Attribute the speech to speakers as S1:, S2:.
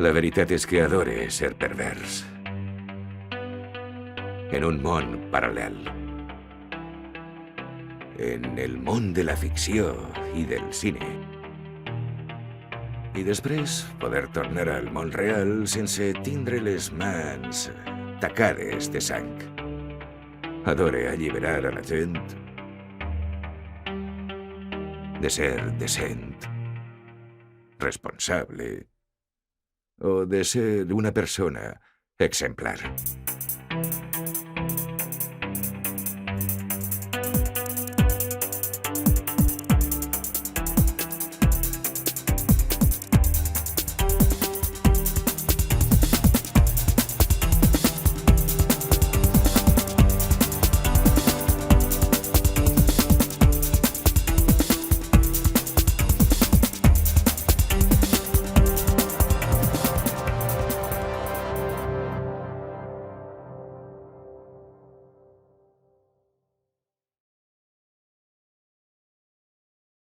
S1: La veritat és que adore ser pervers. En un món paral·lel. En el món de la ficció i del cine. I després poder tornar al món real sense tindre les mans tacades de sang. Adore alliberar a la gent de ser decent, responsable o de ser una persona exemplar.